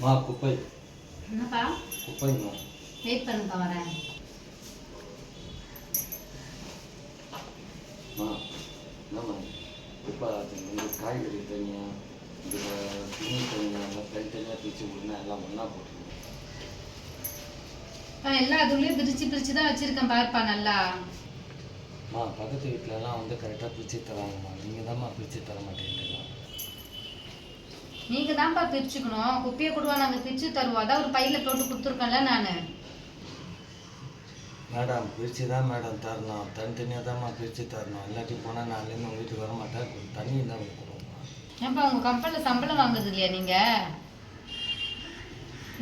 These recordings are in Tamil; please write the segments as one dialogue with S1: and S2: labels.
S1: மா குப்பை.
S2: என்னப்பா?
S1: குப்பைமா.
S2: வெயிட் பண்ணுப்பா வரேன்.
S1: மா என்னம்மா குப்பை இந்த காய்கறி தனியாக இந்த துணி தனியாக எல்லாம் தனித்தனியாக பிரித்து விடனா எல்லாம் ஒன்றா போட்டுருவோம்.
S2: எல்லா அதுலேயும் பிரித்து தான் வச்சுருக்கேன் பாருப்பா நல்லா.
S1: மா பக்கத்து வீட்டிலலாம் வந்து கரெக்டாக பிரித்து தராங்கம்மா, நீங்கள் தான்மா பிரித்து தர மாட்டேங்கிறீங்க.
S2: நீங்கள் தான்ப்பா பிரிச்சுக்கணும். குப்பையை கொடுவா நாங்கள் பிரித்து தருவோம். அதான் ஒரு பையில் போட்டு கொடுத்துருக்கேன்ல நான்.
S1: மேடம் பிரித்து தான் மேடம் தரணும், தனித்தனியாக தான்மா பிரித்து தரணும். இல்லாட்டி போனால் நாளையிலேருந்து உங்கள் வீட்டுக்கு வர மாட்டேன், தண்ணி தான் கொடுக்குறோம்மா.
S2: ஏன்ப்பா உங்கள் கம்பெனியில் சம்பளம் வாங்குறது இல்லையா நீங்கள்?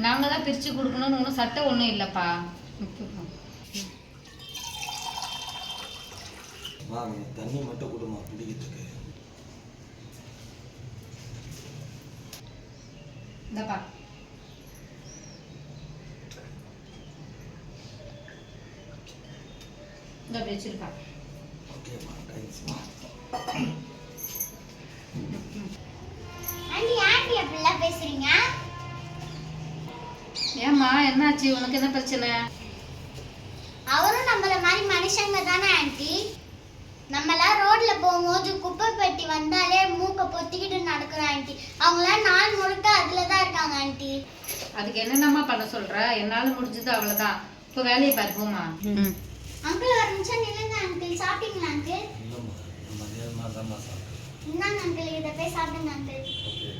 S2: நாங்கள் தான் பிரித்து கொடுக்கணும்னு ஒன்றும் சட்டம் ஒன்றும் இல்லைப்பா.
S1: மா நீங்கள் தண்ணி மட்டும் கொடுமா குடிக்கிறதுக்கு.
S2: இந்தப்பா இந்த வச்சிருப்பா.
S1: ஓகேம்மா, தேங்க்ஸ்மா.
S3: ஆண்டி ஆண்டி அப்படிலாம் பேசுறீங்க?
S2: ஏம்மா என்னாச்சு, உனக்கு என்ன பிரச்சனை?
S3: அவரும் நம்மள மாதிரி மனுஷங்க தானே ஆண்டி. நம்மளாம் ரோட்ல போகும்போது குப்பை பெட்டி வந்தாலே மூக்கை பொத்திக்கிட்டு நடக்கிறோம் ஆண்டி. அவங்களாம் நாள் முழுக்க அதுல தான் இருக்காங்க ஆண்டி.
S2: அதுக்கு என்னென்னம்மா பண்ண சொல்ற? என்னால் முடிஞ்சது அவ்வளோதான். இப்போ வேலையை பார்ப்போமா.
S3: அங்கிள் ஒரு நிமிஷம் நில்லுங்க அங்கிள். சாப்பிட்டீங்களா அங்கிள்?
S1: இல்லைம்மா, மதியானமாக தான்மா சாப்பிட்டேன்.
S3: இந்தாங்க அங்கிள், இதை போய் சாப்பிடுங்க அங்கிள்.
S1: ஓகே.